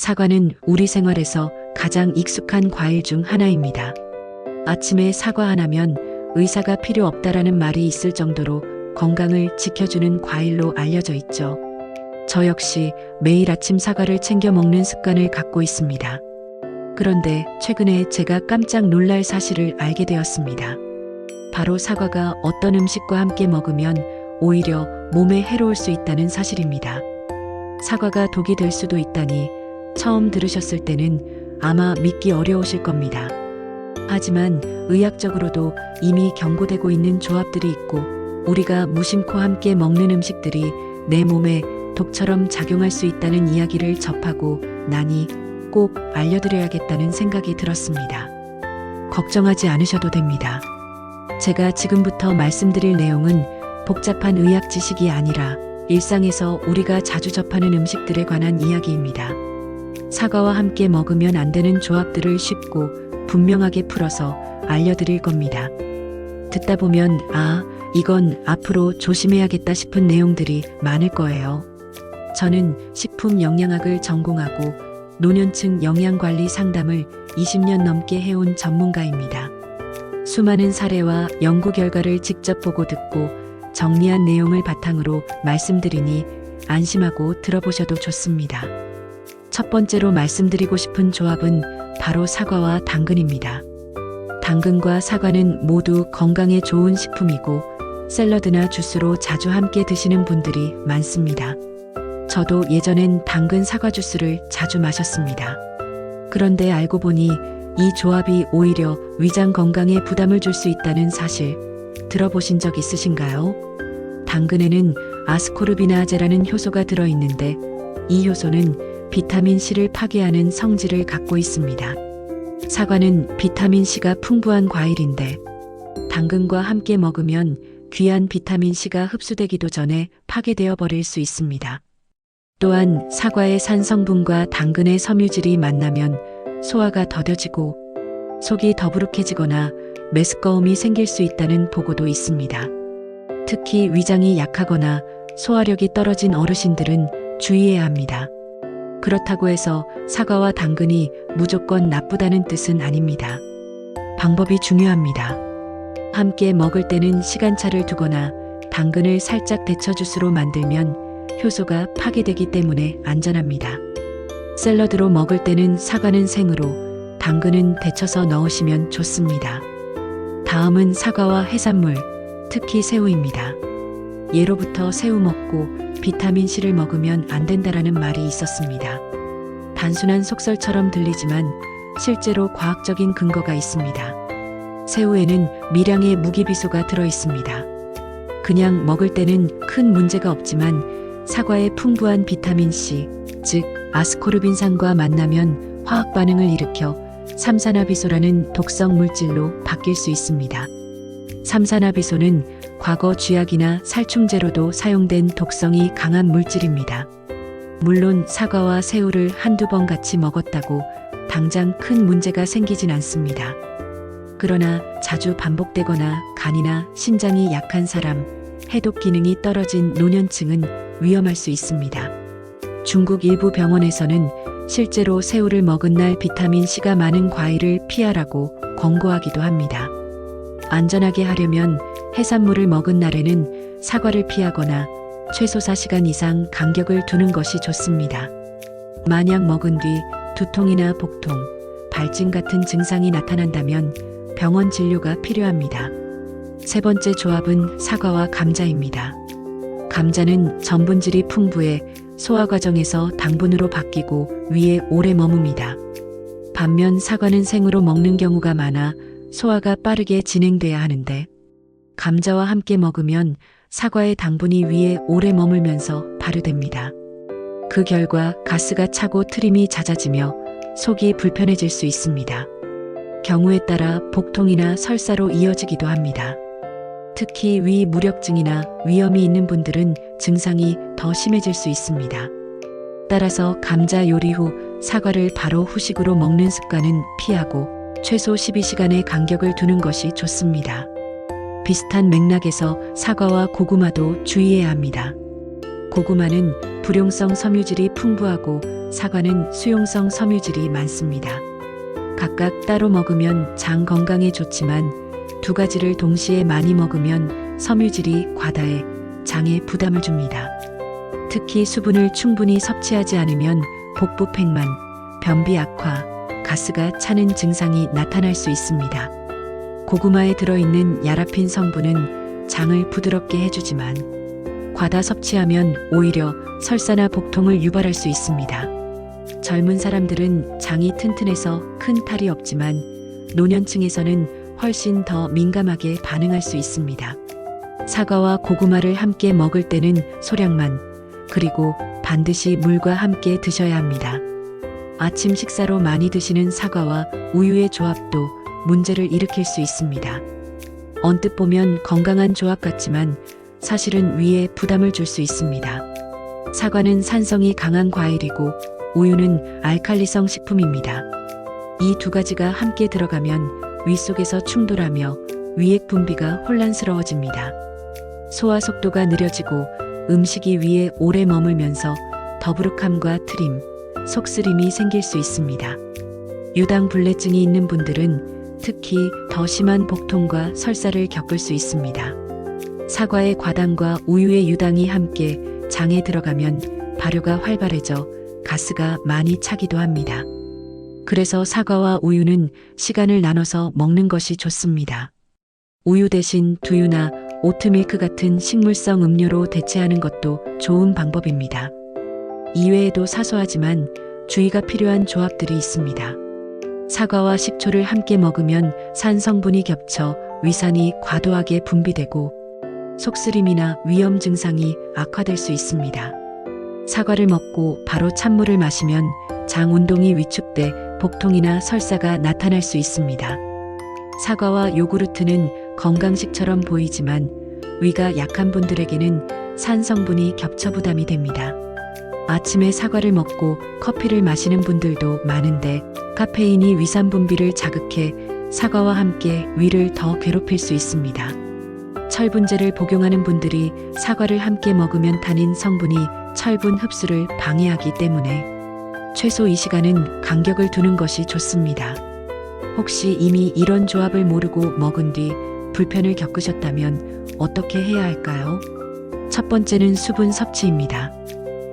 사과는 우리 생활에서 가장 익숙한 과일 중 하나입니다. 아침에 사과 하나면 의사가 필요 없다라는 말이 있을 정도로 건강을 지켜주는 과일로 알려져 있죠. 저 역시 매일 아침 사과를 챙겨 먹는 습관을 갖고 있습니다. 그런데 최근에 제가 깜짝 놀랄 사실을 알게 되었습니다. 바로 사과가 어떤 음식과 함께 먹으면 오히려 몸에 해로울 수 있다는 사실입니다. 사과가 독이 될 수도 있다니 처음 들으셨을 때는 아마 믿기 어려우실 겁니다. 하지만 의학적으로도 이미 경고되고 있는 조합들이 있고 우리가 무심코 함께 먹는 음식들이 내 몸에 독처럼 작용할 수 있다는 이야기를 접하고 나니 꼭 알려드려야겠다는 생각이 들었습니다. 걱정하지 않으셔도 됩니다. 제가 지금부터 말씀드릴 내용은 복잡한 의학 지식이 아니라 일상에서 우리가 자주 접하는 음식들에 관한 이야기입니다. 사과와 함께 먹으면 안 되는 조합들을 쉽고 분명하게 풀어서 알려드릴 겁니다. 듣다 보면 이건 앞으로 조심해야겠다 싶은 내용들이 많을 거예요. 저는 식품 영양학을 전공하고 노년층 영양관리 상담을 20년 넘게 해온 전문가입니다. 수많은 사례와 연구 결과를 직접 보고 듣고 정리한 내용을 바탕으로 말씀드리니 안심하고 들어보셔도 좋습니다. 첫 번째로 말씀드리고 싶은 조합은 바로 사과와 당근입니다. 당근과 사과는 모두 건강에 좋은 식품이고 샐러드나 주스로 자주 함께 드시는 분들이 많습니다. 저도 예전엔 당근 사과 주스를 자주 마셨습니다. 그런데 알고 보니 이 조합이 오히려 위장 건강에 부담을 줄 수 있다는 사실 들어보신 적 있으신가요? 당근에는 아스코르비나아제라는 효소가 들어있는데 이 효소는 비타민C를 파괴하는 성질을 갖고 있습니다. 사과는 비타민C가 풍부한 과일인데 당근과 함께 먹으면 귀한 비타민C가 흡수되기도 전에 파괴되어 버릴 수 있습니다. 또한 사과의 산 성분과 당근의 섬유질이 만나면 소화가 더뎌지고 속이 더부룩해지거나 메스꺼움이 생길 수 있다는 보고도 있습니다. 특히 위장이 약하거나 소화력이 떨어진 어르신들은 주의해야 합니다. 그렇다고 해서 사과와 당근이 무조건 나쁘다는 뜻은 아닙니다. 방법이 중요합니다. 함께 먹을 때는 시간차를 두거나 당근을 살짝 데쳐 주스로 만들면 효소가 파괴되기 때문에 안전합니다. 샐러드로 먹을 때는 사과는 생으로, 당근은 데쳐서 넣으시면 좋습니다. 다음은 사과와 해산물, 특히 새우입니다. 예로부터 새우 먹고 비타민C를 먹으면 안 된다라는 말이 있었습니다. 단순한 속설처럼 들리지만 실제로 과학적인 근거가 있습니다. 새우에는 미량의 무기비소가 들어있습니다. 그냥 먹을 때는 큰 문제가 없지만 사과의 풍부한 비타민C, 즉 아스코르빈산과 만나면 화학 반응을 일으켜 삼산화비소라는 독성 물질로 바뀔 수 있습니다. 삼산화비소는 과거 쥐약이나 살충제로도 사용된 독성이 강한 물질입니다. 물론 사과와 새우를 한두 번 같이 먹었다고 당장 큰 문제가 생기진 않습니다. 그러나 자주 반복되거나 간이나 신장이 약한 사람, 해독 기능이 떨어진 노년층은 위험할 수 있습니다. 중국 일부 병원에서는 실제로 새우를 먹은 날 비타민C가 많은 과일을 피하라고 권고하기도 합니다. 안전하게 하려면 해산물을 먹은 날에는 사과를 피하거나 최소 4시간 이상 간격을 두는 것이 좋습니다. 만약 먹은 뒤 두통이나 복통, 발진 같은 증상이 나타난다면 병원 진료가 필요합니다. 세 번째 조합은 사과와 감자입니다. 감자는 전분질이 풍부해 소화 과정에서 당분으로 바뀌고 위에 오래 머뭅니다. 반면 사과는 생으로 먹는 경우가 많아 소화가 빠르게 진행돼야 하는데 감자와 함께 먹으면 사과의 당분이 위에 오래 머물면서 발효됩니다. 그 결과 가스가 차고 트림이 잦아지며 속이 불편해질 수 있습니다. 경우에 따라 복통이나 설사로 이어지기도 합니다. 특히 위 무력증이나 위염이 있는 분들은 증상이 더 심해질 수 있습니다. 따라서 감자 요리 후 사과를 바로 후식으로 먹는 습관은 피하고 최소 12시간의 간격을 두는 것이 좋습니다. 비슷한 맥락에서 사과와 고구마도 주의해야 합니다. 고구마는 불용성 섬유질이 풍부하고 사과는 수용성 섬유질이 많습니다. 각각 따로 먹으면 장 건강에 좋지만 두 가지를 동시에 많이 먹으면 섬유질이 과다해 장에 부담을 줍니다. 특히 수분을 충분히 섭취하지 않으면 복부 팽만, 변비 악화, 가스가 차는 증상이 나타날 수 있습니다. 고구마에 들어있는 야라핀 성분은 장을 부드럽게 해주지만 과다 섭취하면 오히려 설사나 복통을 유발할 수 있습니다. 젊은 사람들은 장이 튼튼해서 큰 탈이 없지만 노년층에서는 훨씬 더 민감하게 반응할 수 있습니다. 사과와 고구마를 함께 먹을 때는 소량만, 그리고 반드시 물과 함께 드셔야 합니다. 아침 식사로 많이 드시는 사과와 우유의 조합도 문제를 일으킬 수 있습니다. 언뜻 보면 건강한 조합 같지만 사실은 위에 부담을 줄 수 있습니다. 사과는 산성이 강한 과일이고 우유는 알칼리성 식품입니다. 이 두 가지가 함께 들어가면 위 속에서 충돌하며 위액 분비가 혼란스러워집니다. 소화 속도가 느려지고 음식이 위에 오래 머물면서 더부룩함과 트림, 속쓰림이 생길 수 있습니다. 유당불내증이 있는 분들은 특히 더 심한 복통과 설사를 겪을 수 있습니다. 사과의 과당과 우유의 유당이 함께 장에 들어가면 발효가 활발해져 가스가 많이 차기도 합니다. 그래서 사과와 우유는 시간을 나눠서 먹는 것이 좋습니다. 우유 대신 두유나 오트밀크 같은 식물성 음료로 대체하는 것도 좋은 방법입니다. 이외에도 사소하지만 주의가 필요한 조합들이 있습니다. 사과와 식초를 함께 먹으면 산 성분이 겹쳐 위산이 과도하게 분비되고 속쓰림이나 위염 증상이 악화될 수 있습니다. 사과를 먹고 바로 찬물을 마시면 장 운동이 위축돼 복통이나 설사가 나타날 수 있습니다. 사과와 요구르트는 건강식처럼 보이지만 위가 약한 분들에게는 산 성분이 겹쳐 부담이 됩니다. 아침에 사과를 먹고 커피를 마시는 분들도 많은데 카페인이 위산 분비를 자극해 사과와 함께 위를 더 괴롭힐 수 있습니다. 철분제를 복용하는 분들이 사과를 함께 먹으면 타닌 성분이 철분 흡수를 방해하기 때문에 최소 이 시간은 간격을 두는 것이 좋습니다. 혹시 이미 이런 조합을 모르고 먹은 뒤 불편을 겪으셨다면 어떻게 해야 할까요? 첫 번째는 수분 섭취입니다.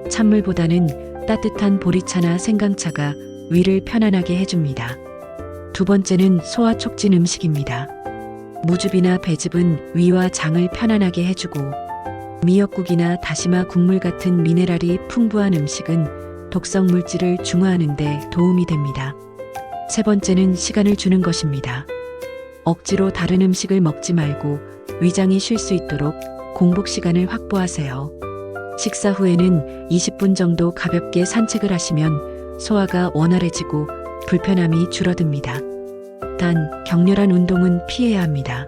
찬물보다는 따뜻한 보리차나 생강차가 위를 편안하게 해줍니다. 두 번째는 소화 촉진 음식입니다. 무즙이나 배즙은 위와 장을 편안하게 해주고 미역국이나 다시마 국물 같은 미네랄이 풍부한 음식은 독성 물질을 중화하는 데 도움이 됩니다. 세 번째는 시간을 주는 것입니다. 억지로 다른 음식을 먹지 말고 위장이 쉴 수 있도록 공복 시간을 확보하세요. 식사 후에는 20분 정도 가볍게 산책을 하시면 소화가 원활해지고 불편함이 줄어듭니다. 단 격렬한 운동은 피해야 합니다.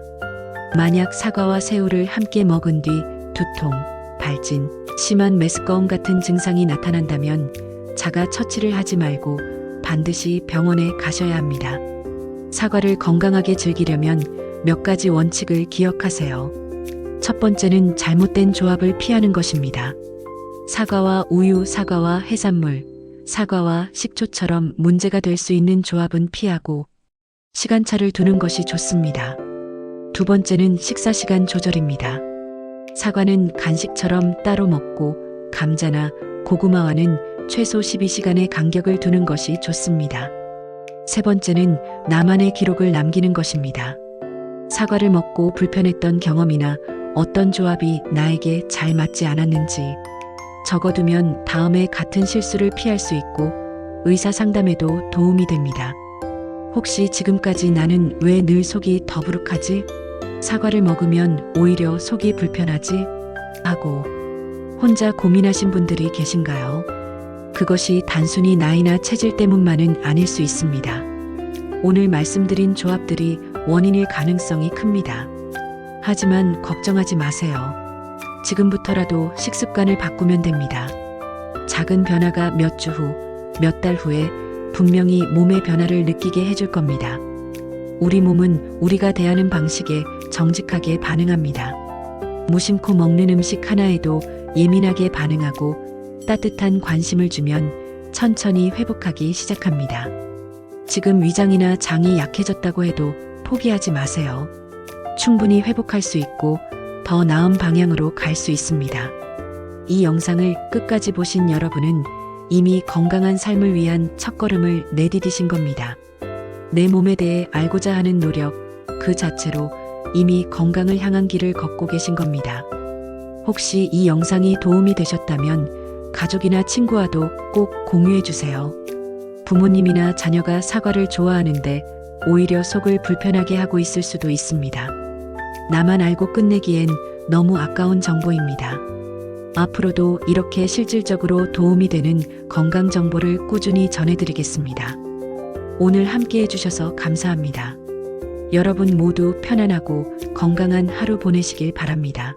만약 사과와 새우를 함께 먹은 뒤 두통, 발진, 심한 메스꺼움 같은 증상이 나타난다면 자가 처치를 하지 말고 반드시 병원에 가셔야 합니다. 사과를 건강하게 즐기려면 몇 가지 원칙을 기억하세요. 첫 번째는 잘못된 조합을 피하는 것입니다. 사과와 우유, 사과와 해산물, 사과와 식초처럼 문제가 될 수 있는 조합은 피하고 시간차를 두는 것이 좋습니다. 두 번째는 식사 시간 조절입니다. 사과는 간식처럼 따로 먹고 감자나 고구마와는 최소 12시간의 간격을 두는 것이 좋습니다. 세 번째는 나만의 기록을 남기는 것입니다. 사과를 먹고 불편했던 경험이나 어떤 조합이 나에게 잘 맞지 않았는지 적어두면 다음에 같은 실수를 피할 수 있고 의사 상담에도 도움이 됩니다. 혹시 지금까지 나는 왜 늘 속이 더부룩하지? 사과를 먹으면 오히려 속이 불편하지? 하고 혼자 고민하신 분들이 계신가요? 그것이 단순히 나이나 체질 때문만은 아닐 수 있습니다. 오늘 말씀드린 조합들이 원인일 가능성이 큽니다. 하지만 걱정하지 마세요. 지금부터라도 식습관을 바꾸면 됩니다. 작은 변화가 몇 주 후, 몇 달 후에 분명히 몸의 변화를 느끼게 해줄 겁니다. 우리 몸은 우리가 대하는 방식에 정직하게 반응합니다. 무심코 먹는 음식 하나에도 예민하게 반응하고 따뜻한 관심을 주면 천천히 회복하기 시작합니다. 지금 위장이나 장이 약해졌다고 해도 포기하지 마세요. 충분히 회복할 수 있고 더 나은 방향으로 갈 수 있습니다. 이 영상을 끝까지 보신 여러분은 이미 건강한 삶을 위한 첫걸음을 내디디신 겁니다. 내 몸에 대해 알고자 하는 노력 그 자체로 이미 건강을 향한 길을 걷고 계신 겁니다. 혹시 이 영상이 도움이 되셨다면 가족이나 친구와도 꼭 공유해 주세요. 부모님이나 자녀가 사과를 좋아하는데 오히려 속을 불편하게 하고 있을 수도 있습니다. 나만 알고 끝내기엔 너무 아까운 정보입니다. 앞으로도 이렇게 실질적으로 도움이 되는 건강 정보를 꾸준히 전해드리겠습니다. 오늘 함께 해주셔서 감사합니다. 여러분 모두 편안하고 건강한 하루 보내시길 바랍니다.